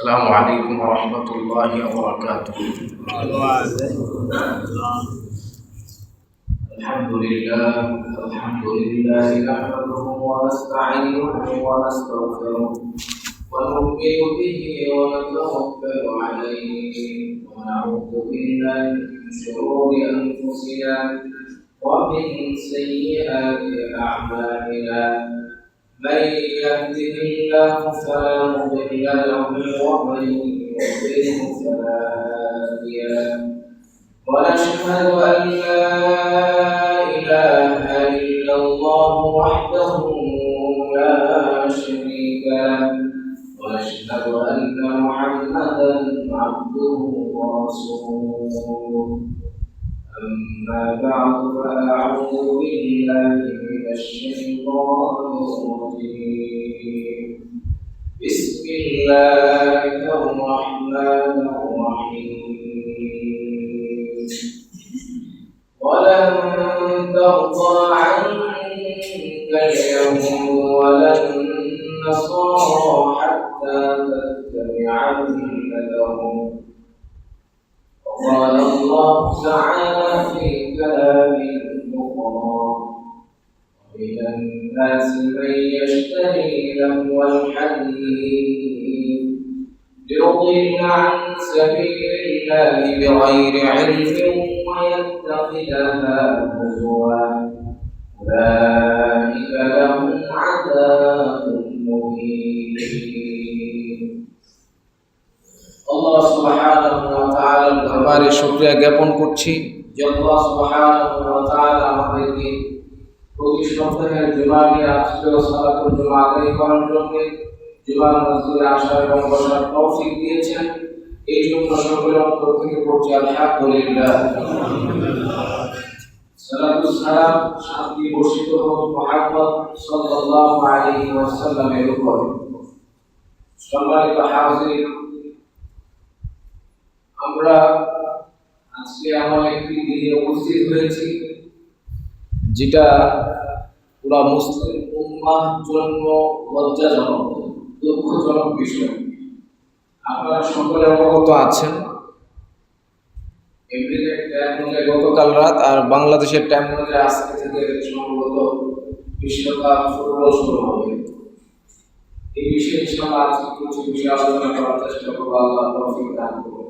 السلام عليكم ورحمة الله وبركاته. الحمد لله نحمده ونستعينه ونستغفره ونؤمن به ونتوكل عليه ونعوذ بالله من شرور أنفسنا ومن سيئات أعمالنا. من يهده الله فلا مضل له ومن يضلل فلا هادي له. ونشهد أن لا إله إلا الله وحده لا شريك له ونشهد أن محمدا عبده ورسوله. أما بعد فأعوذ بالله من الشيطان الرجيم. بسم الله الرحمن الرحيم. ولن ترضى عنك اليهود ولا النصارى حتى تتبع ملتهم. وقال الله تعالى في كلامه الأخرى: ومن الناس من يشتري لهو الحديث ليضل عن سبيل الله بغير علم ويتخذها هزوا أولئك لهم عذاب مهين. আল্লাহ সুবহানাহু ওয়া তাআলার দরবারে শুকরিয়া জ্ঞাপন করছি যে আল্লাহ সুবহানাহু ওয়া তাআলা আমাদেরকে প্রতি সপ্তাহে জুমার দিনে আজকে সালাতুল জুমা আদায় করার জন্য জুমার মসজিদে আসার এবং বসার তৌফিক দিয়েছেন। এই জন্য সকলের অন্তর থেকে পড়ছি আলহামদুলিল্লাহ। সালাতুস সালাম শান্তি বর্ষিত হোক মুহাম্মদ সাল্লাল্লাহু আলাইহি ওয়াসাল্লামের উপর। সম্মানিত হাজির, আমরা আজকে এমন একটি দিনে উপস্থিত হয়েছি যেটা পুরা মুসলিম উম্মাহর জন্য লজ্জাজনক, দুঃখজনক বিষয়। আপনারা সকলে অবগত আছেন, এপ্রিলের টাইম অনুযায়ী গতকাল রাত আর বাংলাদেশের টাইম অনুযায়ী আজকে থেকে সম্ভবত বিশ্বকাপ ফুটবল শুরু হবে। এই বিষয়ে ইনশাআল্লাহ আজকে কিছু বিষয় আলোচনা করার চেষ্টা করবো। আল্লাহ তৌফিক দান করুন।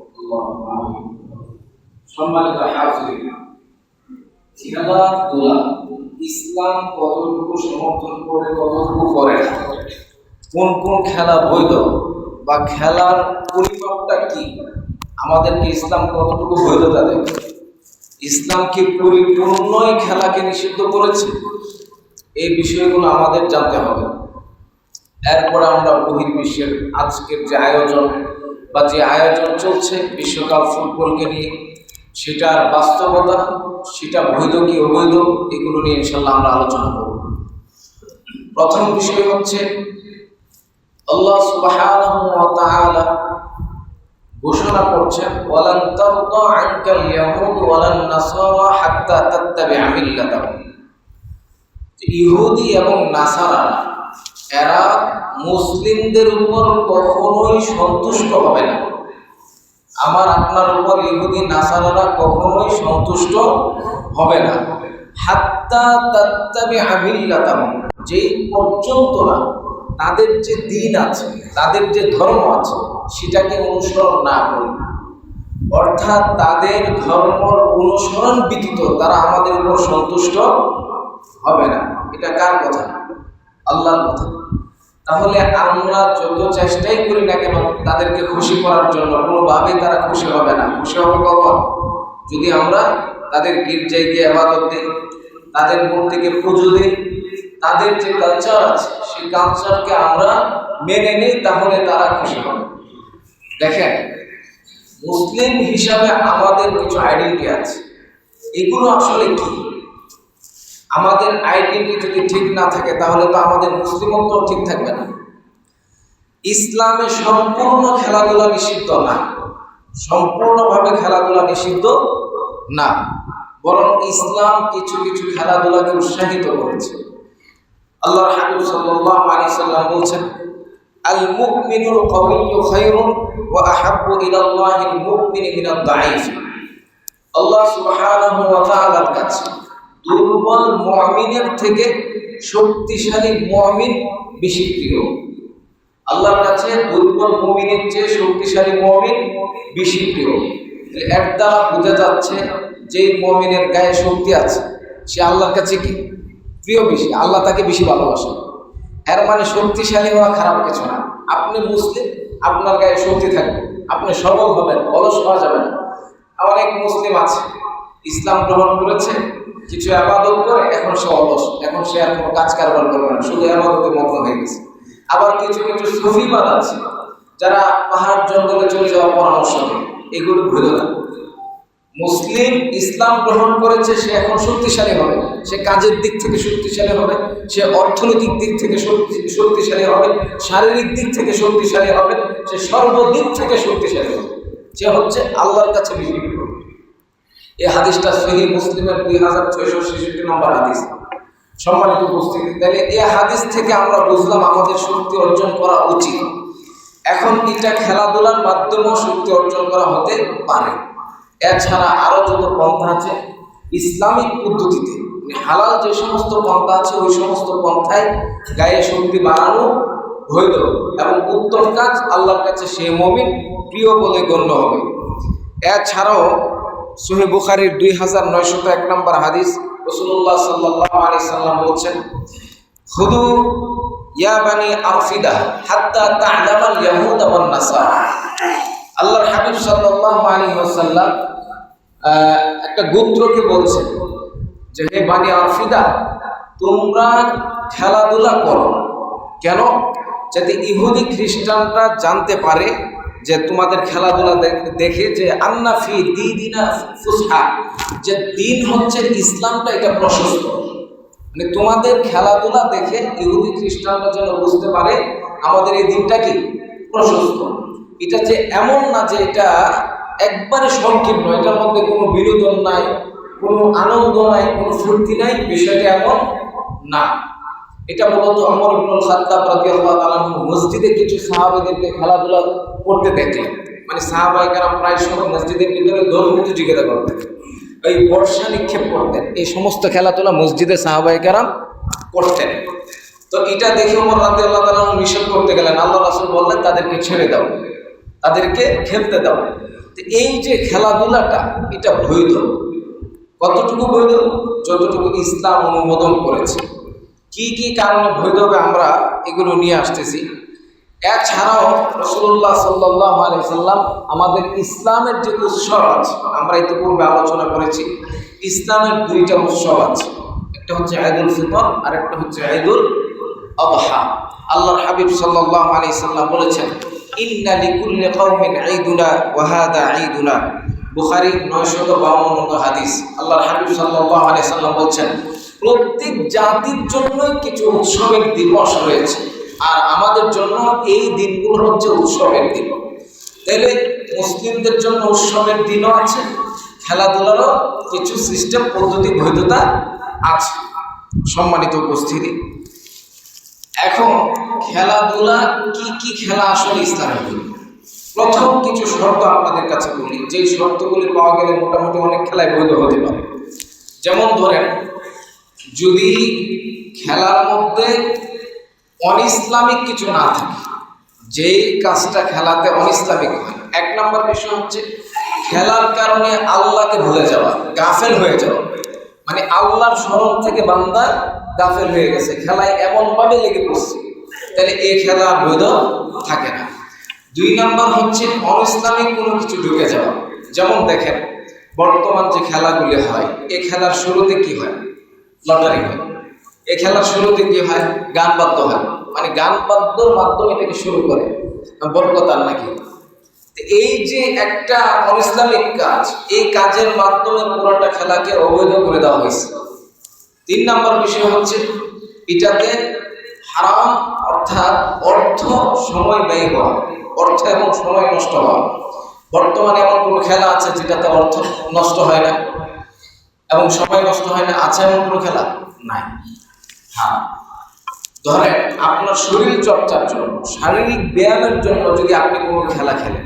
সম্মানিত হাজির, খেলাধুলা ইসলাম কতটুকু সমর্থন করে, কতটুকু করে, কোন কোন খেলা বৈধ বা খেলার পরিমাপটা কি, আমাদেরকে ইসলাম কতটুকু বৈধতা দেয়, ইসলাম কি পরিপূর্ণই খেলাকে নিষিদ্ধ করেছে, এই বিষয়গুলো আমাদের জানতে হবে। এরপর আমরা বহির্বিশ্বের আজকের যে আয়োজন বা যে আয়োজন চলছে বিশ্বকাপ ফুটবলকে নিয়ে, সেটার বাস্তবতা, সেটা বৈধ কি অবৈধ, এগুলো নিয়ে ইনশাআল্লাহ আমরা আলোচনা করব। প্রথম বিষয় হচ্ছে আল্লাহ সুবহানাহু ওয়া তাআলা ঘোষণা করছেন, ওয়ালান তারদা আনকাল ইয়াহুদ ওয়ালান নাসারা হাত্তা তাত্তাবি'a মিল্লাতাহুম। ইহুদি এবং নাসারা এরা মুসলিমদের উপর কখনোই সন্তুষ্ট হবে না। আমার আপনার উপর ইহুদি নাসারারা কখনোই সন্তুষ্ট হবে না। হাত্তা তাত্তাবি'a মিল্লাতাহুম, যেই পর্যন্ত না তাদের যে দিন আছে, তাদের যে ধর্ম আছে, সেটাকে অনুসরণ না করে, অর্থাৎ তাদের ধর্মের অনুসরণ ব্যতীত তারা আমাদের উপর সন্তুষ্ট হবে না। এটা কার কথা? আল্লাহর কথা। তাহলে আমরা যত চেষ্টাই করি না কেন তাদেরকে খুশি করার জন্য, কোনোভাবেই তারা খুশি হবে না। খুশি হবে কখন? যদি আমরা তাদের গির্জায় গিয়ে ইবাদত দিই, তাদের মূর্তিকে পুজো দিই, তাদের যে কালচার আছে সেই কালচারকে আমরা মেনে নিই, তাহলে তারা খুশি হবে। দেখেন, মুসলিম হিসাবে আমাদের কিছু আইডেন্টিটি আছে, এগুলো আসলে কি? আমাদের আইডেন্টিটি যদি ঠিক না থাকে তাহলে তো আমাদের মুসলিমত্ব ঠিক থাকবে না। ইসলামে সম্পূর্ণ খেলাধুলা নিষিদ্ধ না, সম্পূর্ণভাবে খেলাধুলা নিষিদ্ধ না, বরং ইসলাম কিছু কিছু খেলাধুলাকে উৎসাহিত করেছে। আল্লাহর হাবিব সাল্লাল্লাহু আলাইহি সাল্লাম বলেছেন, আল মুমিনুল কাওয়িয়্যু খায়রুন ওয়া আহাব্বু ইলাল্লাহিল মুমিনি মিনাদ দাঈফ। আল্লাহ সুবহানাহু ওয়া তাআলার কাছে দুর্বল মুমিনের থেকে শক্তিশালী মুমিন বেশি প্রিয়। আল্লাহর কাছে দুর্বল মুমিনের চেয়ে শক্তিশালী মুমিন বেশি প্রিয়। এর দ্বারা বোঝা যাচ্ছে যে মুমিনের গায়ে শক্তি আছে সে আল্লাহর কাছে কি প্রিয় বেশি, আল্লাহ তাকে বেশি ভালোবাসেন। এর মানে শক্তিশালী হওয়া খারাপ কিছু না। আপনি মুসলিম, আপনার গায়ে শক্তি থাকবে, আপনি সবল হবেন, অলস হওয়া যাবে না। অনেক মুসলিম আছে ইসলাম গ্রহণ করেছে, কিছু ইবাদত করে এখন সে অলস, এখন সে আর কোনো কাজ কারবার করবে না, শুধু ইবাদতে মগ্ন হয়ে গেছে। আবার কিছু কিছু সুফিবাদ আছে যারা পাহাড় জঙ্গলে চলে যাওয়ার পরামর্শ দেয়, এগুলো ভুল না। মুসলিম ইসলাম গ্রহণ করেছে, সে এখন শক্তিশালী হবে, সে কাজের দিক থেকে শক্তিশালী হবে, সে অর্থনৈতিক দিক থেকে শক্তিশালী হবে, শারীরিক দিক থেকে শক্তিশালী হবে, সে সর্বদিক থেকে শক্তিশালী হবে, সে হচ্ছে আল্লাহর কাছে বেশি প্রিয়। এই হাদিসটা সহিহ মুসলিমের 2666 নম্বর হাদিস। সম্মানিত উপস্থিতি, তাহলে এই হাদিস থেকে আমরা বুঝলাম আমাদের শক্তি অর্জন করা উচিত। এখন এটা খেলাধুলার মাধ্যমেও শক্তি অর্জন করা হতে পারে। এছাড়া আরো যত পন্থা আছে ইসলামিক পদ্ধতিতে, হালাল যে সমস্ত পন্থা আছে ওই সমস্ত পন্থায় গায়ে শক্তি বাড়ানো বৈধ এবং উত্তম কাজ, আল্লাহর কাছে সে মুমিন প্রিয় বলে গণ্য হবে। এছাড়াও সহিহ বুখারীর 2901 নম্বর হাদিস, রাসূলুল্লাহ সাল্লাল্লাহু আলাইহি সাল্লাম বলেছেন, খুদু ইয়া বানি আরফিদা হাত্তা তা'লামাল ইয়াহুদা ওয়ান নাসারা। আল্লাহর হাবিব সাল্লাল্লাহু আলাইহি ওয়াসাল্লাম একটা গোত্রকে বলছেন যে হে বানি আরফিদা, তোমরা খেলাধুলা করো। কেন? যাতে ইহুদি খ্রিস্টানরা জানতে পারে যে তোমাদের খেলাধুলা দেখে যে আন্না ফি দিনা ফুসহা, যে দিন হচ্ছে ইসলামটা এটা প্রশস্ত। মানে তোমাদের খেলাধুলা দেখে ইহুদি খ্রিস্টানরা যেন বুঝতে পারে আমাদের এই দিনটা কি প্রশস্ত। এটা যে এমন না যে এটা একবারে সংকীর্ণ, এটার মধ্যে কোনো বিনোদন নাই, কোনো আনন্দ নাই, কোনো ফুর্তি নাই, বিষয়টা এমন না। এটা মূলত ওমর ইবনুল খাত্তাব রাদিয়াল্লাহু তাআলা মসজিদে কিছু সাহাবাদেরকে খেলাধুলা করতে দেখলেন। মানে সাহাবায়ে কেরাম প্রায় সময় মসজিদের ভিতরে দৌড় জিজ্ঞাসা করতেন, এই বর্ষা নিক্ষেপ করতেন, এই সমস্ত খেলাধুলা মসজিদে সাহাবায়ে কেরাম করতেন। তো এটা দেখে ওমর রাদিয়াল্লাহু তাআলা নিষেধ করতে গেলেন। আল্লাহ রাসূল বললেন তাদেরকে ছেড়ে দাও, তাদেরকে খেলতে দাও। তো এই যে খেলাধুলাটা এটা বৈধ। কতটুকু বৈধ? যতটুকু ইসলাম অনুমোদন করেছে। কি কি কারণে বৈধ হবে আমরা এগুলো নিয়ে আসতেছি। এছাড়াও রাসূলুল্লাহ সাল্লাল্লাহু আলাইহি সাল্লাম আমাদের ইসলামের যে উৎসব আছে, আমরা ইতিপূর্বে আলোচনা করেছি, ইসলামের দুইটা উৎসব আছে, একটা হচ্ছে ঈদুল ফিতর আর একটা হচ্ছে ঈদুল আযহা। আল্লাহর হাবিব সাল্লাল্লাহু আলাইহি সাল্লাম বলেছেন, ইন্না লিকুল্লি কওমিন ঈদুনা ওয়া হাদা ঈদুনা। বুখারী 952 নম্বর হাদিস। আল্লাহর হাবিব সাল্লাল্লাহু আলাইহি সাল্লাম বলেছেন, প্রত্যেক জাতির জন্যই কিছু উৎসবের দিবস রয়েছে, আর আমাদের জন্য এই দিনগুলো হচ্ছে উৎসবের দিন। তাহলে মুসলিমদের জন্য উৎসবের দিনও আছে, খেলাধুলারও কিছু সিস্টেম পদ্ধতি বৈধতা আছে। সম্মানিত উপস্থিতি, এখন খেলাধুলা কি কি খেলা আসলে ইসলামে? প্রথম কিছু শর্ত আপনাদের কাছে বলি, যেই শর্তগুলি পাওয়া গেলে মোটামুটি অনেক খেলায় বৈধ হতে পারে। যেমন ধরেন, যদি খেলার মধ্যে অনইসলামিক কিছু না থাকে, যেই কাজটা খেলাতে অনইসলামিক হয়। এক নম্বর বিষয় হচ্ছে খেলার কারণে আল্লাহকে ভুলে যাওয়া, গাফেল হয়ে যাওয়া। মানে আল্লাহর স্মরণ থেকে বান্দা গাফেল হয়ে গেছে, খেলায় এমনভাবে লেগে পড়ছে, তাহলে এই খেলা বৈধ থাকে না। দুই নম্বর হচ্ছে অনইসলামিক কোনো কিছু ঢুকে যাওয়া। যেমন দেখেন, বর্তমান যে খেলাগুলি হয়, এই খেলার শুরুতে কি হয়? লটারি হয়। এই খেলার শুরুতে কি হয়? গান বাদ্য হয়। মানে গান বাদ্যর মাধ্যমে এটাকে শুরু করে, বরকতার নাকি। এই যে একটা অনইসলামিক কাজ, এই কাজের মাধ্যমে পুরোটা খেলাকে অবৈধ করে দেওয়া হয়েছে। তিন নম্বর বিষয় হচ্ছে এটাতে হারাম, অর্থাৎ অর্থ সময় ব্যয় হওয়া, অর্থ এবং সময় নষ্ট হওয়া। বর্তমানে এমন কোনো খেলা আছে যেটাতে অর্থ নষ্ট হয় না এবং সময় নষ্ট হয় না? আছে এমন কোনো খেলা? নাই। হ্যাঁ, ধরেন আপনার শরীর চর্চার জন্য, শারীরিক ব্যায়ামের জন্য যদি আপনি কোনো খেলা খেলেন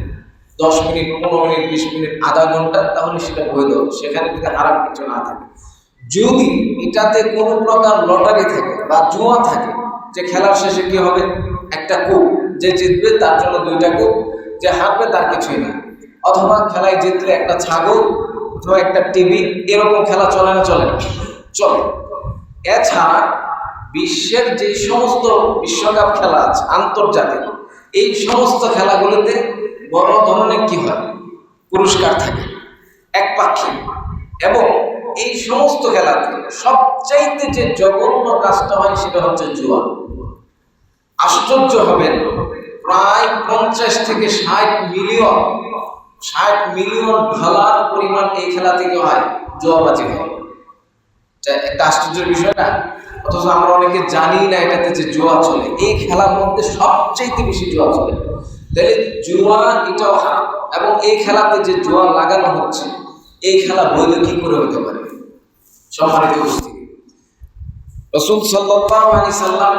10 মিনিট, 15 মিনিট, 20 মিনিট, আধা ঘন্টা, তাহলে সেটা বৈধ, সেখানে যদি খারাপ কিছু না থাকে। যদি এটাতে কোনো প্রকার লটারি থাকে বা জুয়া থাকে, যে খেলার শেষে কি হবে, একটা কূপ, যে জিতবে তার জন্য 2টা কূপ, যে হারবে তার কিছুই না, অথবা খেলায় জিতলে একটা ছাগল অথবা একটা টিভি, এরকম খেলা চলে না? চলে না? চলে। এছাড়া বিশ্বের যে সমস্ত বিশ্বকাপ খেলা আছে আন্তর্জাতিক, এই সমস্ত খেলাগুলোতে বড় ধরনের কি হয়, পুরস্কার থাকে একপাক্ষিক। এবং এই সমস্ত খেলাতে সবচাইতে যে জঘন্য কাজটা হয় সেটা হচ্ছে জুয়া। আশ্চর্য হবেন, প্রায় 50 থেকে 60 মিলিয়ন ডলার পরিমাণ এই খেলা থেকে হয়, জুয়াবাজি হয়। একটা আশ্চর্যের বিষয় না? অথচ আমরা অনেকে জানি না এটাতে যে জুয়া চলে। এই খেলার মধ্যে সবচেয়ে বেশি জুয়া চলে। তাহলে জুয়া এটাও হারাম, এবং এই খেলাতে যে জুয়া লাগানো হচ্ছে, এই খেলা বৈধ কি করে হতে পারে? সম্মানিত উপস্থিতি, রাসূল সাল্লাল্লাহু আলাইহি সাল্লাম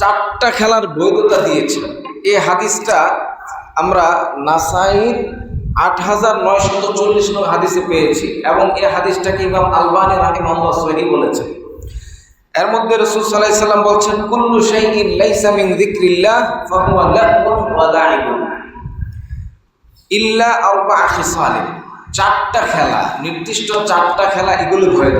4টা খেলার বৈধতা দিয়েছেন। এই হাদিসটা আমরা নাসাঈর 8940 নং হাদিসে পেয়েছি, এবং এই হাদিসটাকে ইমাম আলবানী রাহিমাহুল্লাহ সহিহ বলেছেন। এর মধ্যে রাসূল সাল্লাল্লাহু আলাইহি সাল্লাম বলছেন, কুল্লু শাইইন লাইসা মিন যিকরিল্লাহ ফাহুয়া লাহবুন ওয়া লাইবুন ইল্লা আরবা'a খিসাল। 4টা খেলা, নির্দিষ্ট 4টা খেলা, এগুলো বৈধ,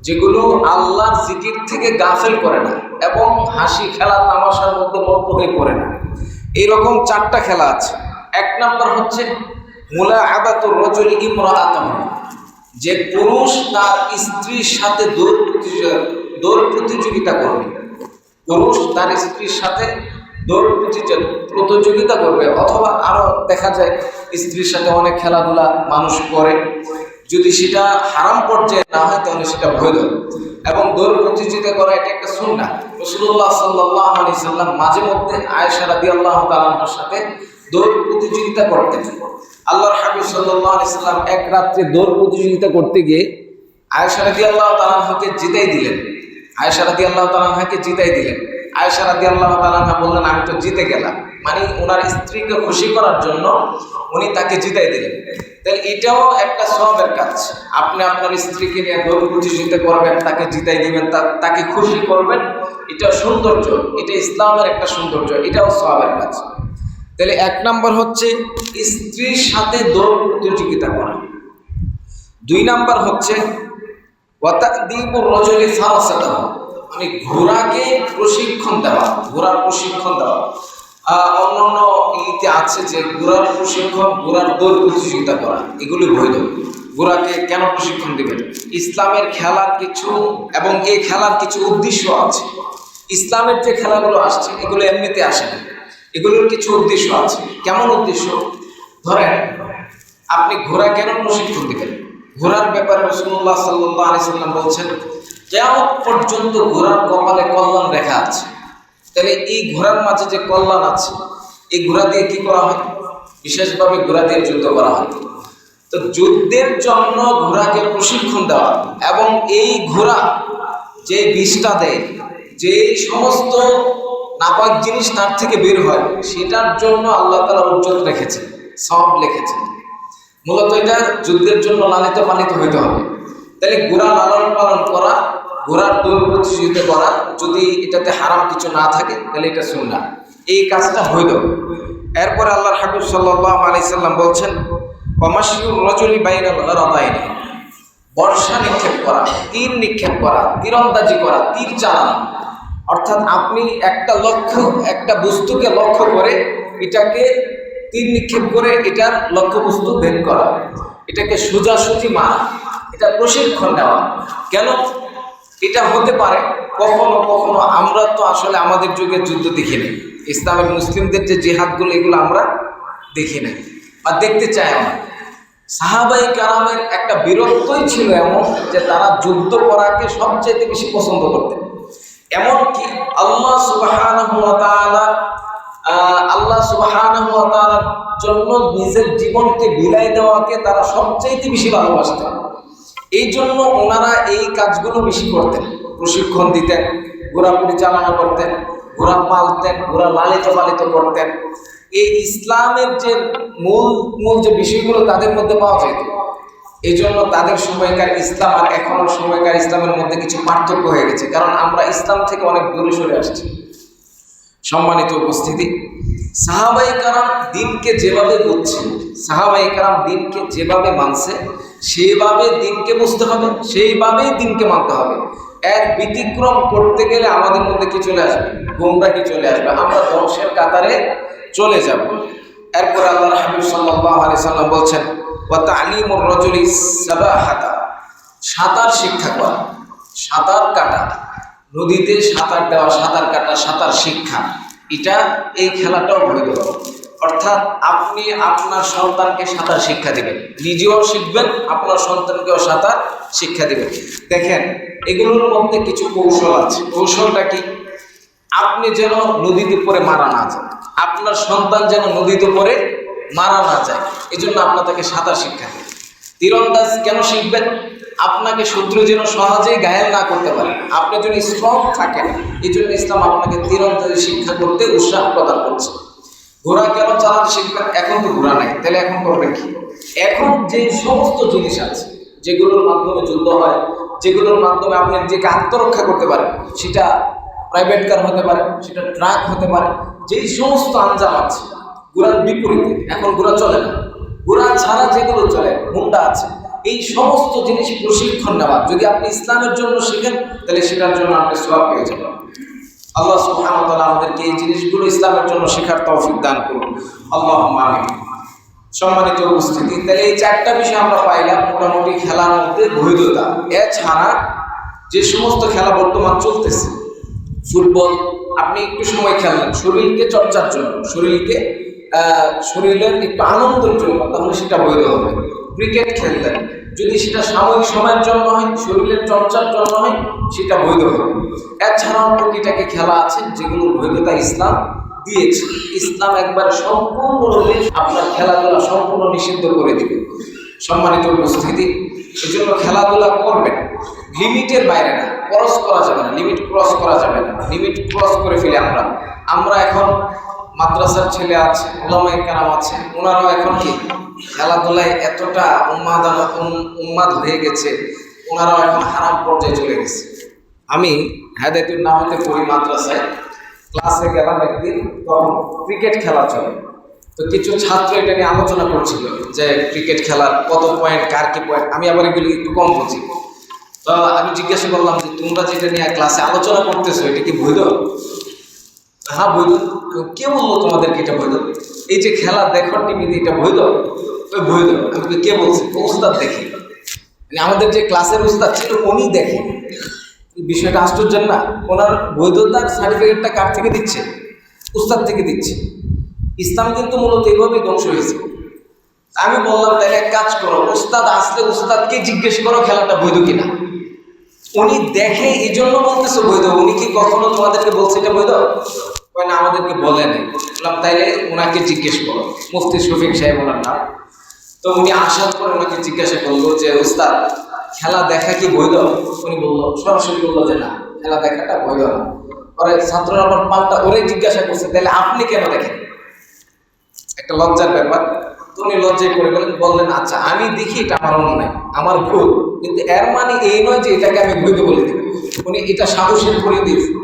যেগুলো আল্লাহর জিকির থেকে গাফেল করে না এবং হাসি খেলা তামাশার মধ্যে মত্ত হয়ে পড়ে না। এইরকম 4টা খেলা আছে। 1 নম্বর হচ্ছে মুলাআবাতুর রাজুল ইমরাআতাহু, যে পুরুষ তার স্ত্রীর সাথে দৌড় প্রতিযোগিতা করবে। পুরুষ তার স্ত্রীর সাথে দৌড় প্রতিযোগিতা করবে, অথবা আরো দেখা যায় স্ত্রীর সাথে অনেক খেলাধুলা মানুষ করে। যদি সেটা হারাম পর্যায়ে না হয় তাহলে সেটা বৈধ। এবং দৌড় প্রতিযোগিতা করা এটা একটা সুন্নাহ। রাসূলুল্লাহ সাল্লাল্লাহু আলাইহি সাল্লাম মাঝে মধ্যে আয়েশা রাদিয়াল্লাহু তাআলা আনহার সাথে দৌড় প্রতিযোগিতা করতেন। আল্লাহর হাবিব সাল্লাল্লাহু আলাইহি সাল্লাম এক রাত্রে দৌড় প্রতিযোগিতা করতে গিয়ে আয়েশা রাদিয়াল্লাহু তাআলা আনহাকে জিতাই দিলেন। আয়েশা রাদিয়াল্লাহু তাআলা আনহাকে জিতাই দিলেন। আয়েশা রাদিয়াল্লাহু তাআলা আনহা বললেন, আমি তো জিতে গেলাম। মানে ওনার স্ত্রীকে খুশি করার জন্য উনি তাকে জিতাই দিলেন। তাহলে এটাও একটা সওয়াবের কাজ। আপনি আপনার স্ত্রীকে নিয়ে দৌড় প্রতিযোগিতা করবেন, তাকে জিতাই দিবেন, তাকে খুশি করবেন, এটা সৌন্দর্য, এটা ইসলামের একটা সৌন্দর্য, এটাও সওয়াবের কাজ। তাহলে 1 নম্বর হচ্ছে স্ত্রীর সাথে দৌড় প্রতিযোগিতা করা। 2 নম্বর হচ্ছে ওয়াতাদিবুর রাজুলি ফারাসাতাহু, মানে ঘোড়াকে প্রশিক্ষণ দেওয়া, ঘোড়ার প্রশিক্ষণ দেওয়া। অন্যান্য ইতে আছে যে ঘোড়ার প্রশিক্ষণ, ঘোড়ার দৌড় প্রতিযোগিতা করা, এগুলি বৈধ। ঘোড়াকে কেন প্রশিক্ষণ দিবেন? ইসলামের খেলার কিছু, এবং এই খেলার কিছু উদ্দেশ্য আছে। ইসলামের যে খেলাগুলো আসছে এগুলো এমনিতে আসে না, এগুলোর কিছু উদ্দেশ্য আছে। কেমন উদ্দেশ্য? ধরেন আপনি ঘোড়া কেন প্রশিক্ষণ দিবেন? ঘোড়ার ব্যাপারে রাসূলুল্লাহ সাল্লাল্লাহু আলাইহি সাল্লাম বলছেন, কিয়ামত পর্যন্ত ঘোড়ার কপালে কল্যাণ লেখা আছে। তাহলে এই ঘোড়ার মাঝে যে কল্যাণ আছে, এই ঘোড়া দিয়ে কি করা হয়? বিশেষভাবে ঘোড়া দিয়ে যুদ্ধ করা হয়। তো যুদ্ধের জন্য ঘোড়াকে প্রশিক্ষণ দেওয়া, এবং এই ঘোড়া যে বিষটা দেয়, যে সমস্ত নাপাক জিনিস তার থেকে বের হয়, সেটার জন্য আল্লাহ তাআলা উজ্জত রেখেছেন, সওয়াব লিখেছেন। মূলত এটা যুদ্ধের জন্য লালিত পালিত হইতে হবে। তাহলে ঘোড়া লালন পালন করা, ঘোড়ার দৌড় প্রতিযোগিতা করা, যদি এটাতে হারাম কিছু না থাকে তাহলে এটা সুন্নাহ, এই কাজটা বৈধ। এরপরে আল্লাহর হাবিব সাল্লাল্লাহু আলাইহি সাল্লাম বলছেন, ওয়ামাশিউর রাজুলি বাইনাল গারাদাইনি, বর্ষা নিক্ষেপ করা, তীর নিক্ষেপ করা, তীরন্দাজি করা, তীর চালানো। অর্থাৎ আপনি একটা বস্তুকে লক্ষ্য করে এটাকে তীর নিক্ষেপ করে এটার লক্ষ্যবস্তু ভেদ করা, এটাকে সোজাসুজি মারা, এটা প্রশিক্ষণ নেওয়া। কেন? এটা হতে পারে কখনো কখনো, আমরা তো আসলে আমাদের যুগের যুদ্ধ দেখি নাই, ইসলামের মুসলিমদের যে জিহাদগুলো এগুলো আমরা দেখি নাই বা দেখতে চাই না। সাহাবায়ে কেরামের একটা বীরত্বই ছিল এমন যে তারা যুদ্ধ করাকে সবচেয়ে বেশি পছন্দ করতেন। এমনকি আল্লাহ সুবহানাহু ওয়া তাআলার জন্য নিজের জীবনকে বিলাই দেওয়াকে তারা সবচেয়ে বেশি ভালোবাসতেন। এই জন্য ওনারা এই কাজগুলো বেশি করতেন, প্রশিক্ষণ দিতেন, ঘোড়া পরিচালনা করতেন, ঘোড়া পালতেন, ঘোড়া লালিত পালিত করতেন। এই ইসলামের যে মূল মূল যে বিষয়গুলো তাদের মধ্যে পাওয়া যেত। এই জন্য তাদের সময়কার ইসলাম আর এখনের সময়কার ইসলামের মধ্যে কিছু পার্থক্য হয়ে গেছে, কারণ আমরা ইসলাম থেকে অনেক দূরে সরে আসছি। সম্মানিত উপস্থিতি, সাহাবায়ে কেরাম দিনকে যেভাবে বুঝছে, সাহাবায়ে কেরাম দিনকে যেভাবে মানছে সেভাবে দিনকে বুঝতে হবে, সেইভাবেই দিনকে মানতে হবে। এর ব্যতিক্রম করতে গেলে আমাদের মধ্যে কি চলে আসবে? গোমরাহি চলে আসবে, আমরা ধ্বংসের কাতারে চলে যাব। এরপর আল্লাহর হাবিব সাল্লাল্লাহু আলাইহি সাল্লাম বলছেন, ওয়া তা'লিমুর রাজুলি সাবাহাতা, সাঁতার শিক্ষা করা, সাঁতার কাটা, নদীতে সাঁতার দেওয়া, সাঁতার কাটা, সাঁতার শিক্ষা, এটা এই খেলাটাও বৈধ। অর্থাৎ আপনি আপনার সন্তানকে সাঁতার শিক্ষা দিবেন, নিজেও শিখবেন, আপনার সন্তানকেও সাঁতার শিক্ষা দিবেন। দেখেন, এগুলোর মধ্যে কিছু কৌশল আছে। কৌশলটা কি? আপনি যেন নদীতে পড়ে মারা না যায়, আপনার সন্তান যেন নদীতে পড়ে মারা না যায়, এই জন্য আপনাকে সাঁতার শিক্ষা দেবে। তীরন্দাজ কেন শিখবেন? আপনাকে শত্রু যেন সহজেই ঘায়েল না করতে পারে, আপনি যেন স্ট্রং থাকেন, এই জন্য ইসলাম আপনাকে তীরন্দাজি শিক্ষা করতে উৎসাহ প্রদান করছে। ঘোড়া কেন চালাতে শিখবেন? এখন তো ঘোড়া নাই, তাহলে এখন করবেন কি? এখন যে সমস্ত জিনিস আছে যেগুলোর মাধ্যমে যুদ্ধ হয়, যেগুলোর মাধ্যমে আপনি নিজেকে আত্মরক্ষা করতে পারেন, সেটা প্রাইভেট কার হতে পারে, সেটা ট্রাক হতে পারে, যেই সমস্ত আঞ্জাম আছে ঘোড়ার বিপরীতে এখন ঘোড়া চলে না, ঘোড়া ছাড়া যেগুলো চলে, হুন্ডা আছে, এই সমস্ত জিনিস প্রশিক্ষণ নেওয়া যদি আপনি ইসলামের জন্য শিখেন তাহলে সেটার জন্য আপনি সওয়াব পেয়ে যাবেন। আল্লাহ সুবহানাহু ওয়া তাআলা আমাদেরকে এই জিনিসগুলো ইসলামের জন্য শেখার তৌফিক দান করুন, আল্লাহুম্মা আমিন। সম্মানিত উপস্থিতি, তাহলে এই চারটা বিষয় আমরা পাইলাম। মোটামুটি খেলার মধ্যে বৈধতা, এছাড়া যে সমস্ত খেলা বর্তমান চলতেছে, ফুটবল আপনি একটু সময় খেললেন শরীরকে চর্চার জন্য, শরীরের একটু আনন্দের জন্য, তাহলে সেটা বৈধ হবে। ক্রিকেট খেললেন, যদি সেটা সাময়িক সময়ের জন্য হয়, শরীরের চর্চার জন্য হয়, সেটা বৈধ হবে। এছাড়াও টুকিটাকি খেলা আছে যেগুলোর বৈধতা ইসলাম দিয়েছে। ইসলাম একবার সম্পূর্ণরূপে আপনার খেলাধুলা সম্পূর্ণ নিষিদ্ধ করে দিবে। সম্মানিত উপস্থিতি, এই জন্য খেলাধুলা করবেন, লিমিটের বাইরে না, ক্রস করা যাবে না, লিমিট ক্রস করা যাবে না। লিমিট ক্রস করে ফেলে আমরা এখন মাদ্রাসার ছেলে আছে, ওলামায়ে কেরাম আছে, ওনারাও এখন কি খেলাধুলায় এতটা উন্মাদ হয়ে গেছে, ওনারাও এখন হারাম পর্যায়ে চলে গেছে। আমি হেদায়েতুন নাহতে পড়ি মাদ্রাসায়, ক্লাসে গেলাম একদিন, তখন ক্রিকেট খেলা চলে। তো কিছু ছাত্র এটা নিয়ে আলোচনা করছিল যে ক্রিকেট খেলার কত পয়েন্ট, কার কি পয়েন্ট। আমি আবার এগুলি একটু কম বুঝি, তো আমি জিজ্ঞাসা করলাম যে তোমরা যেটা নিয়ে ক্লাসে আলোচনা করতেছো এটা কি বৈধ? হ্যাঁ বৈধ। কে বললো তোমাদেরকে এটা বৈধ? এই যে খেলা দেখো টিভিতে, এটা বৈধ? ওই বৈধ। আমি কে বলছি? উস্তাদ দেখে, মানে আমাদের যে ক্লাসের উস্তাদ ছিল উনি দেখে। বিষয়টা আশ্চর্য না? ওনার বৈধতার সার্টিফিকেটটা কার থেকে দিচ্ছে? উস্তাদ থেকে দিচ্ছে। ইসলাম কিন্তু মূলত এইভাবেই ধ্বংস হয়েছে। আমি বললাম তাহলে এক কাজ করো, উস্তাদ আসলে উস্তাদকে জিজ্ঞেস করো খেলাটা বৈধ কিনা। উনি দেখে এই জন্য বলতেছে বৈধ। উনি কি কখনো তোমাদেরকে বলছে এটা বৈধ? না, আমাদেরকে বলে নাই। বললাম তাইলে ওনাকে জিজ্ঞেস করো, মুফতি শফিক সাহেব ওনার নাম। তো উনি আসার পর ওনাকে জিজ্ঞাসা করলো যে উস্তাদ খেলা দেখা কি বৈধ? উনি বললো, সরাসরি বললো যে না, খেলা দেখাটা বৈধ না। পরে ছাত্ররা আবার পাল্টা ওরে জিজ্ঞাসা করছে তাহলে আপনি কেন দেখেন? একটা লজ্জার ব্যাপার। তো উনি লজ্জায় পড়ে গেলেন, বললেন আচ্ছা আমি দেখি, এটা আমার অন্যায়, আমার ভুল, কিন্তু এর মানে এই নয় যে এটাকে আমি বৈধ বলে দিব। উনি এটা সাহসের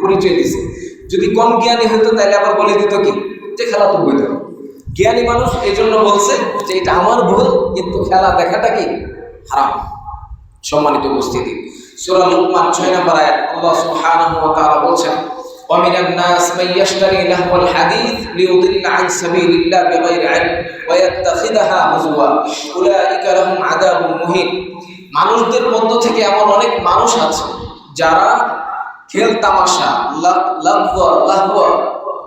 পরিচয় দিয়েছে। যদি কম জ্ঞানী হতো তাহলে আবার বলে দিত কি যে খেলা তো বৈধ। জ্ঞানী মানুষ এই জন্য বলছে যে এটা আমার ভুল, কিন্তু খেলা দেখাটা কি হারাম। সম্মানিত উপস্থিতি, সূরা লুকমান 6 নম্বর আয়াত আল্লাহ সুবহানাহু ওয়া তাআলা বলেন, ومن الناس من يشتري لهو الحديث ليضل عن سبيل الله بغير علم ويتخذها هزوا اولئك لهم عذاب مهين। মানুষদের মধ্য থেকে এমন অনেক মানুষ আছে যারা খেল তামাশা, লাহওয়া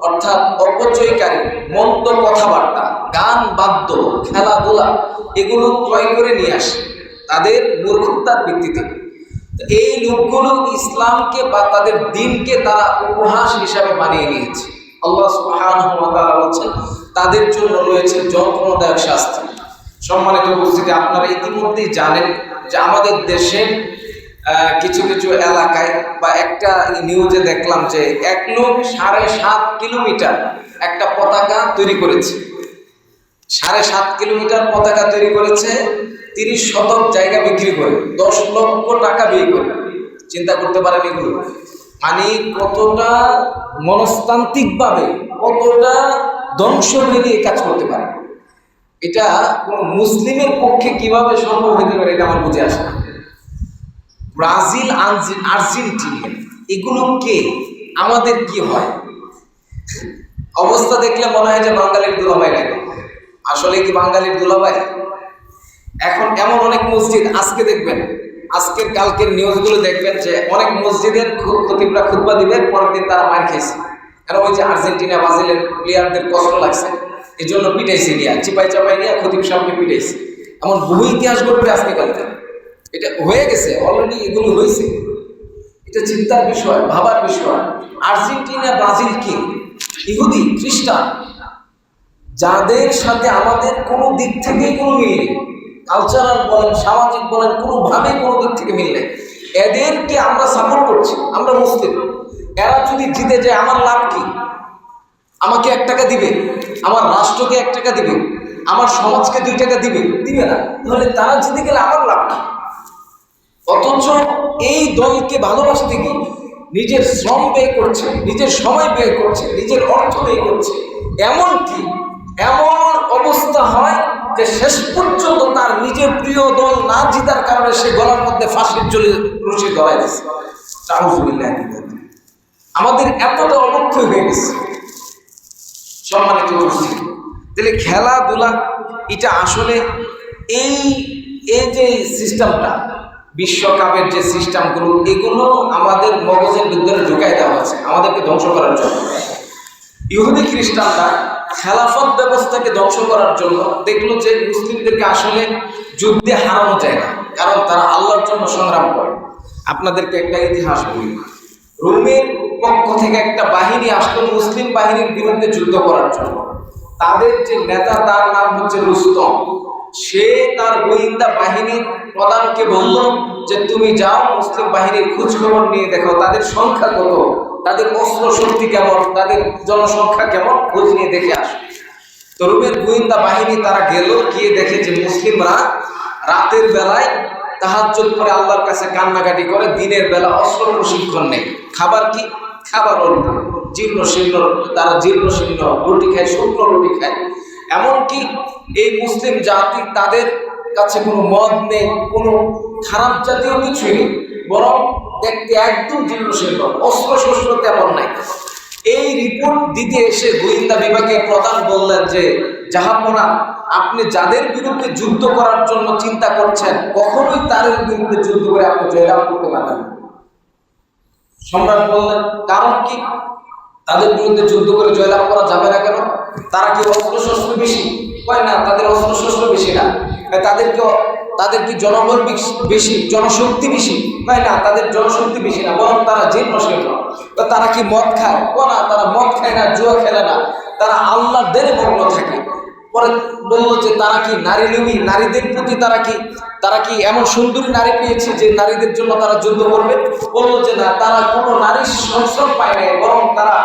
অর্থাৎ অপচয়কারী মন্দ কথাবার্তা, গান বাদ্য, খেলাধুলা এগুলো ক্রয় করে নিয়ে আসে তাদের মূর্খতার ভিত্তিতে। এই লোকগুলো ইসলামকে বা তাদের দ্বীনকে তারা উপহাস হিসাবে বানিয়ে নিয়েছে। আল্লাহ সুবহানাহু ওয়া তাআলা বলেন তাদের জন্য রয়েছে যন্ত্রণাদায়ক শাস্তি। সম্মানিত উপস্থিতি, আপনারা ইতিমধ্যেই জানেন যে আমাদের দেশে কিছু কিছু এলাকায় বা একটা নিউজে দেখলাম যে এক লোক 7.5 কিলোমিটার একটা পতাকা তৈরি করেছে। 7.5 কিলোমিটার পতাকা তৈরি করেছে, 30 শতক জায়গা বিক্রি করে 10 লক্ষ টাকা ব্যয় করে। চিন্তা করতে পারেন এগুলো মানে কতটা মনস্তান্ত্রিক ভাবে, কতটা ধ্বংস নিয়ে কাজ করতে পারে। এটা কোন মুসলিমের পক্ষে কিভাবে সম্ভব হতে পারে এটা আমার বুঝে আসে না। ব্রাজিল, আর্জেন্টিনা এগুলো কে, আমাদের কি হয়? অবস্থা দেখলে মনে হয় যে বাঙালির দুলাভাই লাগে। আসলে কি বাঙালির দুলাভাই? এখন এমন অনেক মসজিদ আজকে দেখবেন, আজকের কালকের নিউজগুলো দেখবেন যে অনেক মসজিদের খতিবরা খুতবা দিবে, পরের দিন তারা মার খেয়েছে। কারণ ওই যে আর্জেন্টিনা ব্রাজিলের প্লেয়ারদের কষ্ট লাগছে, এই জন্য পিটাইছে নিয়ে, চিপাই চাপাই নিয়ে খতিব সামনে পিটাইছে। এমন বহু ইতিহাস ঘটবে আজকে কালকে। এটা হয়ে গেছে অলরেডি, এগুলো হয়েছে। এটা চিন্তার বিষয়, ভাবার বিষয়। আর্জেন্টিনা ব্রাজিল কি? ইহুদি, খ্রিস্টান, যাদের সাথে আমাদের কোনো দিক থেকেই কোনো মিল নেই। কালচারাল বলেন, সামাজিক বলেন, কোনোভাবে কোনো দিক থেকে মিল নেই। এদেরকে আমরা সাপোর্ট করছি, আমরা মুসলিম। এরা যদি জিতে যায় আমার লাভ কি? আমাকে 1 টাকা দিবে, আমার রাষ্ট্রকে 1 টাকা দিবে, আমার সমাজকে 2 টাকা দিবে? দিবে না। তাহলে তারা জিতে গেলে আমার লাভ কি? অথচ এই দলকে ভালোবাসতে গিয়ে নিজের শ্রম ব্যয় করছে, নিজের সময় ব্যয় করছে, নিজের অর্থ ব্যয় করছে। এমনকি এমন অবস্থা হয় যে শেষ পর্যন্ত তার নিজের প্রিয় দল না জিতার কারণে সে গলার মধ্যে ফাঁসির ঝুলি রশি ধরাই দিচ্ছে। আমাদের এতটা অবক্ষয় হয়ে গেছে। সম্মানিত উপস্থিতি, তাহলে খেলাধুলা এটা আসলে এই যে সিস্টেমটা, বিশ্বকাপের যে সিস্টেমগুলো, এগুলো আমাদের মগজের ভিতরে ঢুকাই দেওয়া হয়েছে আমাদেরকে ধ্বংস করার জন্য। ইহুদি খ্রিস্টানরা খেলাফত ব্যবস্থাকে ধ্বংস করার জন্য দেখলো যে মুসলিমদেরকে আসলে যুদ্ধে হারানো যায় না, কারণ তারা আল্লাহর জন্য সংগ্রাম করে। আপনাদেরকে একটা ইতিহাস বলি। রোমের পক্ষ থেকে একটা বাহিনী আসলো মুসলিম বাহিনীর বিরুদ্ধে যুদ্ধ করার জন্য। তাদের যে নেতা, তার নাম হচ্ছে রুস্তম। সে তার গোয়েন্দা বাহিনীর প্রধানকে বলল যে তুমি যাও, মুসলিম বাহিনীর খোঁজ খবর নিয়ে দেখো তাদের সংখ্যা কত, তাদের অস্ত্র শক্তি কেমন, তাদের জনসংখ্যা কেমন, খোঁজ নিয়ে দেখে আসো। তো রোমের গোয়েন্দা বাহিনী তারা গেল, গিয়ে দেখে যে মুসলিমরা রাতের বেলায় তাহাজ্জুদ করে আল্লাহর কাছে কান্নাকাটি করে, দিনের বেলা অস্ত্র প্রশিক্ষণ নেই। খাবার কি? খাবার অল্প, জীর্ণ শীর্ণ, তারা জীর্ণ শীর্ণ রুটি খায়, শুকনো রুটি খায়। এমনকি এই মুসলিম জাতি, তাদের কাছে কোনো মদ নেই, কোনো খারাপ জাতীয় কিছুই নেই, বরং দেখতে একদম জীর্ণ শীর্ণ, অস্ত্র শস্ত্র তেমন নাই। এই রিপোর্ট দিতে এসে গোয়েন্দা বিভাগের প্রধান বললেন যে জাহাপনা, আপনি যাদের বিরুদ্ধে যুদ্ধ করার জন্য চিন্তা করছেন, কখনোই তাদের বিরুদ্ধে যুদ্ধ করে আপনি জয়লাভ করতে পারবেন না। সম্রাট বললেন কারণ কি? তাদের বিরুদ্ধে যুদ্ধ করে জয়লাভ করা যাবে না কেন? তারা কি অস্ত্র শস্ত্র বেশি? হয় না, তাদের অস্ত্র শস্ত্র বেশি না। তাদের কি জনবল বেশি, জনশক্তি বেশি? হয় না, তাদের জনশক্তি বেশি না, বরং তারা জীর্ণ শীর্ণ। তারা কি মদ খায়? না, তারা মদ খায় না, জুয়া খেলে না, তারা আল্লাহর দেনে মগ্ন থাকে। পরে বলল যে তারা কি নারী লোভী, নারীদের প্রতি তারা কি এমন সুন্দরী নারী পেয়েছে যে নারীদের জন্য তারা যুদ্ধ করবে? বললো যে না, তারা কোনো নারীর সংস্রব পায় নাই, বরং তারা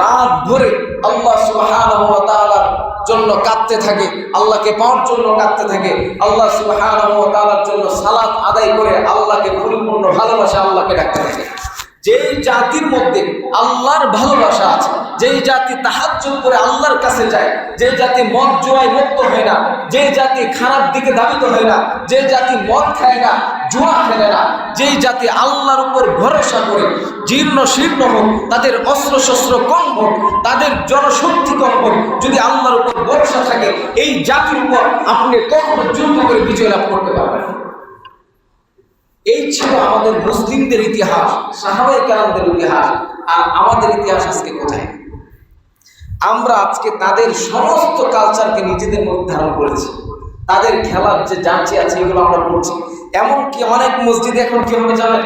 রাত ভরে আল্লাহ সুবহানাহু ওয়া তাআলার জন্য কাঁদতে থাকে, আল্লাহকে পাওয়ার জন্য কাঁদতে থাকে, আল্লাহ সুবহানাহু ওয়া তাআলার জন্য সালাত আদায় করে আল্লাহকে পরিপূর্ণ ভালোবাসা আল্লাহকে ডাকতে থাকে। যেই জাতির মধ্যে আল্লাহর ভালোবাসা আছে, যেই জাতি তাহাজ্জুদ করে আল্লাহর কাছে যায়, যে জাতি মদ জুয়ায় মুক্ত হয় না, যে জাতি খারাপ দিকে ধাবিত হয় না, যে জাতি মদ খায় না, জুয়া খেলে না, যেই জাতি আল্লাহর উপর ভরসা করে, জীর্ণ শীর্ণ হোক, তাদের অস্ত্র শস্ত্র কম হোক, তাদের জনশক্তি কম হোক, যদি আল্লাহর উপর ভরসা থাকে, এই জাতির উপর আপনি কখনো যুদ্ধ করে বিজয় লাভ করতে পারবেন। এই ছিল আমাদের মুসলিমদের ইতিহাস, সাহাবায়ে কেরামদের ইতিহাস। আর আমাদের ইতিহাস আজকে কোথায়? আমরা আজকে তাদের সমস্ত কালচারকে নিজেদের মধ্যে ধারণ করেছি। তাদের খেলার যে জার্সি আছে এগুলো আমরা পড়ছি। এমনকি অনেক মসজিদে এখন কি হবে জানেন?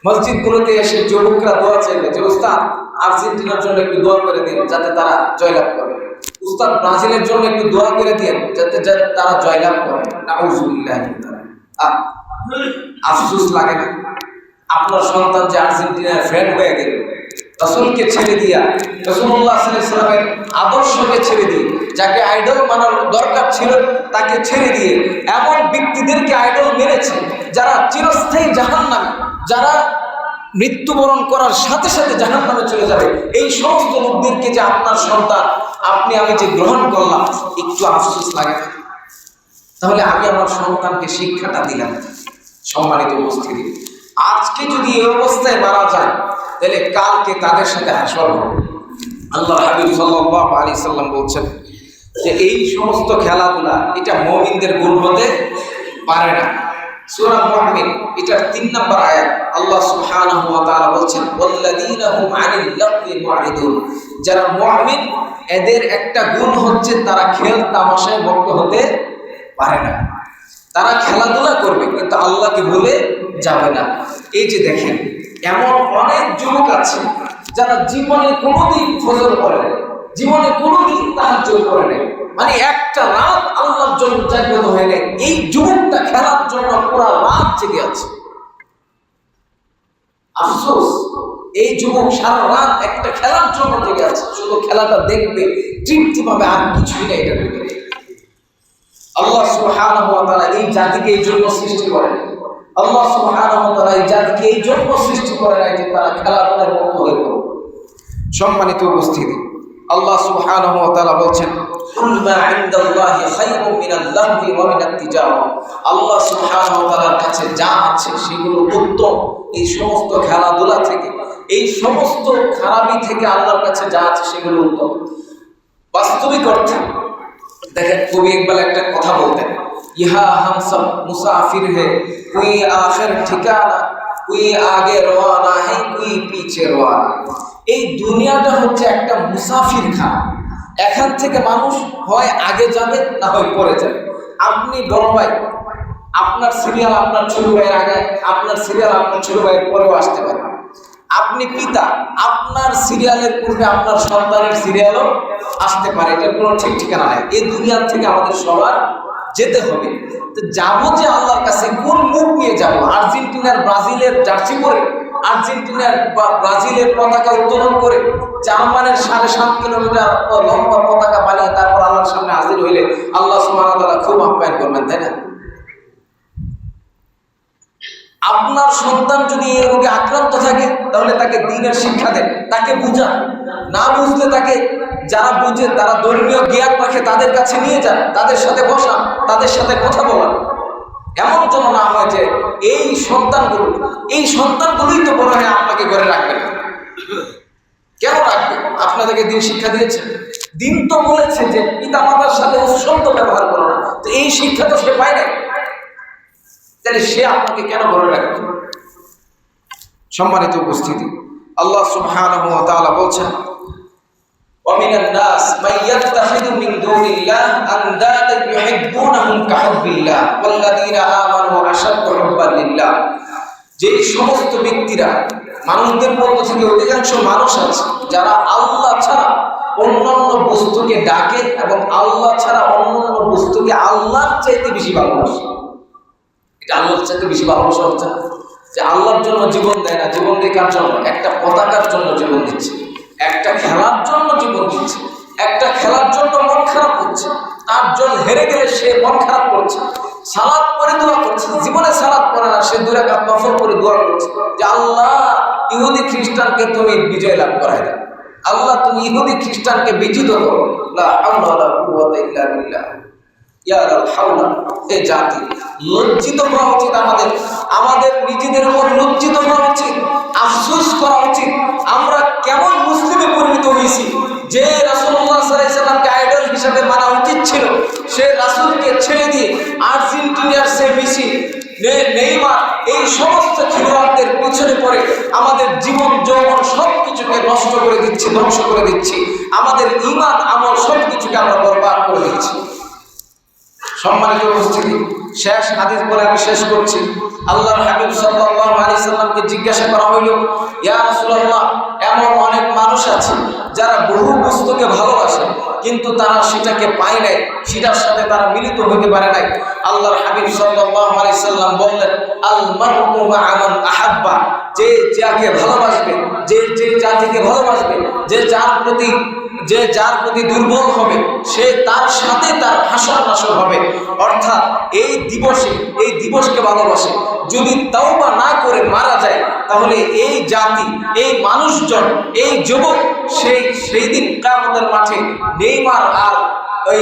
মসজিদগুলোতে এসে যুবকরা দোয়া চাইবে যে উস্তাদ আর্জেন্টিনার জন্য একটু দোয়া করে দিন যাতে তারা জয়লাভ করে, উস্তাদ ব্রাজিলের জন্য একটু দোয়া করে দিন যাতে তারা জয়লাভ করে। নাউজুবিল্লাহ। আফসোস লাগে না? আপনার সন্তান যে আর্জেন্টিনার ফ্রেন্ড হয়ে গেল, রাসূলকে ছেড়ে দিয়া, রাসূলুল্লাহ সাল্লাল্লাহু আলাইহি ওয়াসাল্লামের আদর্শকে ছেড়ে দিয়ে, যাকে আইডল মানার দরকার ছিল তাকে ছেড়ে দিয়ে এমন ব্যক্তিদেরকে আইডল মেনেছে যারা চিরস্থায়ী জাহান্নামী, যারা মৃত্যুবরণ করার সাথে সাথে জাহান্নামে চলে যাবে, এই সমস্ত লোকদেরকে যে আপনার সন্তান আপনি আমি যে গ্রহণ করলাম, একটু আফসোস লাগে না? তাহলে আমি আমার সন্তানকে শিক্ষাটা দিলাম। সম্মানিত উপস্থিতি, আজকে যদি এই অবস্থায় মারা যায় তাহলে কালকে তাদের সাথে হাসর হবে। আল্লাহ হাবিব সাল্লাল্লাহু আলাইহি সাল্লাম বলছেন যে এই সমস্ত খেলাধুলা এটা মুমিনদের গুণ হতে পারে না। সূরা মুমিন এটার 3 নম্বর আয়াত আল্লাহ সুবহানাহু ওয়া তাআলা বলছেন, ওয়াল্লাযীনা হুম আনিল লাগwi মুরিদুন, যারা মুমিন এদের একটা গুণ হচ্ছে তারা খেল তামাশায় মগ্ন হতে পারে না। তারা খেলাধুলা করবে কিন্তু আল্লাহকে ভুলে যাবে না। এই যে দেখেন, এমন অনেক যুবক আছে যারা জীবনে কোনোদিন ফজর পড়ে না, জীবনে কোনোদিন তাহাজ্জুদ করে না, মানে একটা রাত আল্লাহর জন্য জাগ্রত হয়ে নেয়। এই যুবকটা খেলার জন্য পুরো রাত জেগে আছে। আফসোস, এই যুবক সারা রাত একটা খেলার জন্য জেগে আছে, শুধু খেলাটা দেখবে, তৃপ্তি পাবে, আর কিছুই না। এটা আল্লাহ সুবহানাহু ওয়া তাআলা এই জাতিকে এই জন্য সৃষ্টি করেন। আল্লাহ সুবহানাহু ওয়া তাআলা এই জাতিকে এই জন্য সৃষ্টি করেন যে তারা খেলাধুলায় মগ্ন হয়ে পড়ে। সম্মানিত উপস্থিতি, আল্লাহ সুবহানাহু ওয়া তাআলা বলছেন, কুল মা ইনদাল্লাহি খায়রুম মিনাল লাহবি ওয়া মিনাত তিজারা। আল্লাহ সুবহানাহু ওয়া তাআলার কাছে যা আছে সেগুলো উত্তম এই সমস্ত খেলাধুলা থেকে, এই সমস্ত খারাপি থেকে আল্লাহর কাছে যা আছে সেগুলো উত্তম। বাস্তবিক অর্থে দেখেন, কবি ইকবাল একটা কথা বলতেন, ইহা হাম সব মুসাফির হে, কোই আখির ঠিকানা, কোই আগে রওয়ানা হে, কোই পিছে রওয়ানা। এই দুনিয়াটা হচ্ছে একটা মুসাফির খানা। এখান থেকে মানুষ হয় আগে যাবে না হয় পরে যাবে। আপনি বড় ভাই, আপনার সিরিয়াল আপনার ছোট ভাইয়ের আগে, আপনার সিরিয়াল আপনার ছোট ভাইয়ের পরেও আসতে পারে। আপনি পিতা, আপনার সিরিয়ালের পূর্বে আপনার সন্তানের সিরিয়ালও আসতে পারে। এটার কোনো ঠিক ঠিকানা নাই। এই দুনিয়ার থেকে আমাদের সবার যেতে হবে। তো যাবো যে আল্লাহর কাছে, কোন মুখ নিয়ে যাবো? আর্জেন্টিনার ব্রাজিলের জার্সি পরে, আর্জেন্টিনার বা ব্রাজিলের পতাকা উত্তোলন করে, জার্মানের 7.5 কিলোমিটার লম্বা পতাকা বানিয়ে তারপর আল্লাহর সামনে হাজির হইলে আল্লাহ সুবহানাহু ওয়া তাআলা খুব আপ্যায়ন করবেন, তাই না? আপনার সন্তান যদি এই রোগে আক্রান্ত থাকে তাহলে তাকে দ্বীনের শিক্ষা দেন, তাকে বুঝান। না বুঝলে তাকে, যারা বুঝে তারা ধর্মীয় জ্ঞান রাখে তাদের কাছে নিয়ে যান, তাদের সাথে বসান, তাদের সাথে কথা বলান। এমন যেন না হয় যে এই সন্তানগুলোই তো বড় হয়ে আপনাকে ঘরে রাখবেন। কেন রাখবে? আপনাদেরকে দিন শিক্ষা দিয়েছে। দিন তো বলেছে যে পিতা মাতার সাথে অসন্ত ব্যবহার করো না, তো এই শিক্ষা তো সে পায় না, তাহলে সে আপনাকে কেন ঘরে রাখবে? সম্মানিত উপস্থিতি, আল্লাহ সুবহানাহু ওয়া তাআলা বলছেন, ওয়া মিনান নাস মান ইয়াত্তাখিযু মিন দুনিল্লাহ আনদাদান ইউহিব্বুনাহুম কাহুব্বিল্লাহ ওয়াল্লাযীনা আমানু আশাদ্দু হুব্বান লিল্লাহ। যে সমস্ত ব্যক্তিরা, মানুষদের মধ্য থেকে অধিকাংশ মানুষ আছে যারা আল্লাহ ছাড়া অন্যান্য বস্তুকে ডাকে এবং আল্লাহ ছাড়া অন্যান্য বস্তুকে আল্লাহর চাইতে বেশি ভালোবাসে। এটা আল্লাহর চাইতে বেশি ভালোবাসা হচ্ছে না যে আল্লাহর জন্য জীবন দেয় না, জীবন দিয়ে কার জন্য? একটা পতাকার জন্য জীবন দিচ্ছে, একটা খেলার জন্য জীবন দিচ্ছে, একটা খেলার জন্য মন খারাপ করছে, তার জন্য হেরে গেলে সে মন খারাপ করছে, সালাত করে দোয়া করছে, জীবনে সালাত করে না, সে 2 রাকাত নফল করে দোয়া করছে যে আল্লাহ ইহুদি খ্রিস্টানকে তুমি বিজয় লাভ করায় দাও, আল্লাহ তুমি ইহুদি খ্রিস্টানকে বিজিত করো। লা হাওলা ওয়ালা কুওয়াতা ইল্লা বিল্লাহ। এই জাতি লজ্জিত হওয়া উচিত, আমাদের নিজেদের উপর লজ্জিত হওয়া উচিত, আফসোস করা উচিত। আমরা কেমন মুসলিমে পরিণত হয়েছি? যে রাসূলুল্লাহ সাল্লাল্লাহু আলাইহি ওয়াসাল্লামকে আইডল হিসেবে মানা উচিত ছিল, সে রাসূলকে ছেড়ে দিয়ে আর্জেন্টিনার সে মেসি, নেইমার, এই সমস্ত খেলোয়াড়দের পিছনে পড়ে আমাদের জীবন যৌবন সবকিছুকে নষ্ট করে দিচ্ছি, ধ্বংস করে দিচ্ছি। আমাদের ঈমান আমল সবকিছুকে আমরা বরবাদ করে দিচ্ছি। সম্মানিত উপস্থিতি, শেষ হাদিস বলে আমি শেষ করছি। আল্লাহর হাবিব সাল্লাল্লাহু আলাইহি সাল্লামকে জিজ্ঞাসা করা হইল, ইয়া রাসূলুল্লাহ, এমন অনেক মানুষ আছে যারা বহু বস্তুকে ভালোবাসে, কিন্তু তারা সেটাকে পায় নাই, সেটার সাথে তারা মিলিত হতে পারে নাই। আল্লাহর হাবিব সাল্লাল্লাহু আলাইহি সাল্লাম বললেন, আল মারউ মা'a মান আহাব্বা, যে যাকে ভালোবাসবে, যে জাতিকে ভালোবাসবে, যে যার প্রতি দুর্বল হবে, সে তার সাথে তার হাসর নাসর হবে। অর্থাৎ এই দিবসকে ভালোবাসে। যদি তওবা না করে মারা যায়, তাহলে এই জাতি, এই মানুষজন, এই যুবক সেই দিন কিয়ামতের মাঠে নেইমার আর ওই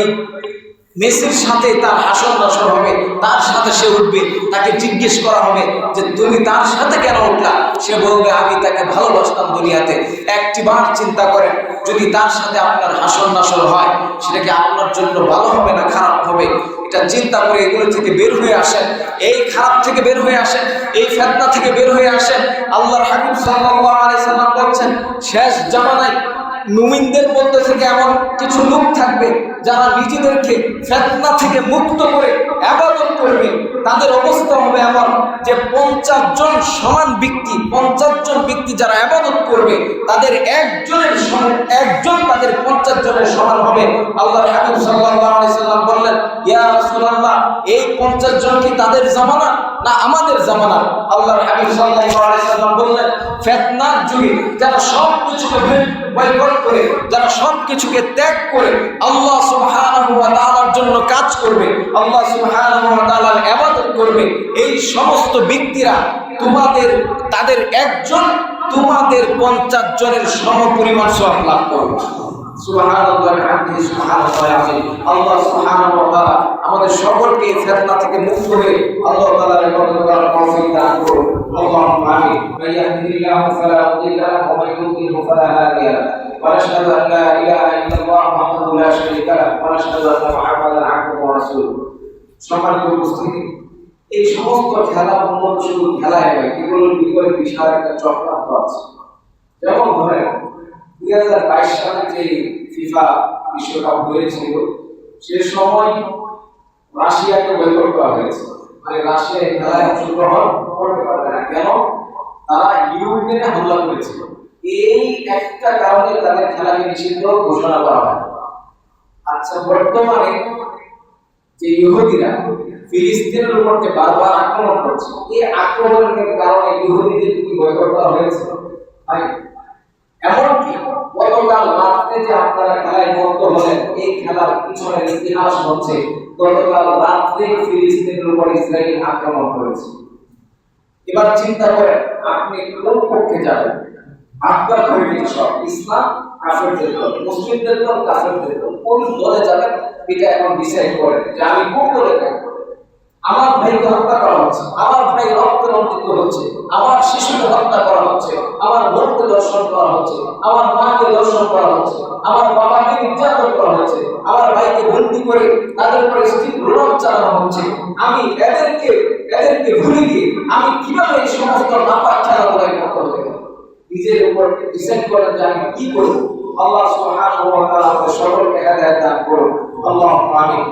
মেসির সাথে তার হাসর নাসর হবে, তার সাথে সে উঠবে। তাকে জিজ্ঞেস করা হবে যে তুমি তার সাথে কেন উঠলা? সে বলবে আমি তাকে ভালোবাসতাম দুনিয়াতে। একটিবার চিন্তা করেন, যদি তার সাথে আপনার হাসর নাসর হয়, সেটা কি আপনার জন্য ভালো হবে না খারাপ হবে? এটা চিন্তা করে এগুলো থেকে বের হয়ে আসেন, এই খারাপ থেকে বের হয়ে আসেন, এই ফিতনা থেকে বের হয়ে আসেন। আল্লাহর হাবিব সাল্লাল্লাহু আলাইহি সাল্লাম বলেছেন, শেষ জামানায় মুমিনদের মধ্যে থেকে এমন কিছু লোক থাকবে যারা নিজেদেরকে ফিতনা থেকে মুক্ত করে ইবাদত করবে। তাদের অবস্থা হবে এমন যে 50 জন সমান ব্যক্তি, 50 জন ব্যক্তি যারা ইবাদত করবে, তাদের একজন তাদের 50 জনের সমান হবে। আল্লাহর হাবিব সাল্লাল্লাহু আলাইহি সাল্লাম বললেন, ইয়া রাসূলুল্লাহ, এই 50 জন কি তাদের জামানা না আমাদের জামানা? আল্লাহর হাবিব সাল্লাল্লাহু আলাইহি সাল্লাম বললেন, ফিতনার যুগে যারা সবকিছুকে বয়কট করে, যারা সবকিছুকে ত্যাগ করে আল্লাহ সুবহানাহু ওয়া তাআলার জন্য কাজ করবে, আল্লাহ সুবহানাহু ওয়া তাআলার ইবাদত করবে, এই সমস্ত ব্যক্তিরা তাদের একজন তোমাদের 50 জনের সমপরিমাণ সওয়াব লাভ করবে। সুবহানাল্লাহ ওয়া বিহামদিহি, সুবহানাল্লাহিল আযীম। আল্লাহ সুবহানাহু ওয়া তাআলা আমাদের সকলকে ফিতনা থেকে মুক্ত হয়ে আল্লাহ তাআলার ইবাদত করার তৌফিক দান করুন। আল্লাহুম্মা আমিন। মাইয়াহদিহিল্লাহু ফালা মুদিল্লা লাহু ওয়া মান ইউদ্লিলহু ফালা হাদিয়া লাহু। ওয়া নাশহাদু আন লা ইলাহা ইল্লাল্লাহ ওয়াহদাহু লা শারীকা লাহু ওয়া নাশহাদু আন্না মুহাম্মাদান আবদুহু ওয়া রাসূলুহু। সম্মানিত উপস্থিতি, এই সমস্ত খেলা শুধু খেলায় নয়, এগুলোর ভিতরে বিশাল একটা চক্রান্ত আছে। যেমন ধরেন 2022 সালে যে ফিফা বিশ্বকাপ হয়েছিল, সে সময় রাশিয়াকে বয়কট করা হয়েছে। মানে রাশিয়া এই খেলায় অংশগ্রহণ করতে পারবে না। কেন? তারা ইউক্রেনে হামলা করেছিল। এই একটা কারণে তাদের খেলাকে নিষিদ্ধ ঘোষণা করা হয়। আচ্ছা, বর্তমানে যে ইহুদিরা ফিলিস্তিনের উপর যে বারবার আক্রমণ করছে, এই আক্রমণের কারণে ইহুদিদের কি বয়কট করা হয়েছে? এমনকি গতকাল রাত্রে যে আপনারা খেলায় মুক্ত হলেন, এই খেলার পিছনের ইতিহাস হচ্ছে গতকাল রাত্রে ফিলিস্তিনের উপর ইসরায়েল আক্রমণ করেছে। এবার চিন্তা করেন, আপনি কোন পক্ষে যাবেন? আপনার কমিটি সব ইসলাম কাফেরদের দল, মুসলিমদের দল কাফেরদের দল, কোন দলে যাবেন এটা এখন ডিসাইড করেন যে আমি কোন দলে থাকবো। আমার ভাইকে হত্যা করা হচ্ছে, আমার ভাই রক্ত রঞ্জিত হচ্ছে, আমার শিশুকে হত্যা করা হচ্ছে, আমার বোনকে দর্শন করা হচ্ছে, আমার মাকে দর্শন করা হচ্ছে, আমার বাবাকে নির্যাতন করা হচ্ছে, আমার ভাইকে বন্দী করে তাদের উপরে স্টিক রোল চালানো হচ্ছে। আমি এদেরকে ভুলে গিয়ে আমি কিভাবে এই সমস্ত নাপাক খেলাধুলায় করতে হবে? নিজের উপর ডিসাইড করেন যে আমি কি করব। আল্লাহ সুবহানাহু ওয়া তাআলা আমাদের সকলকে হেদায়েত দান করুন। আল্লাহুম্মা আমিন।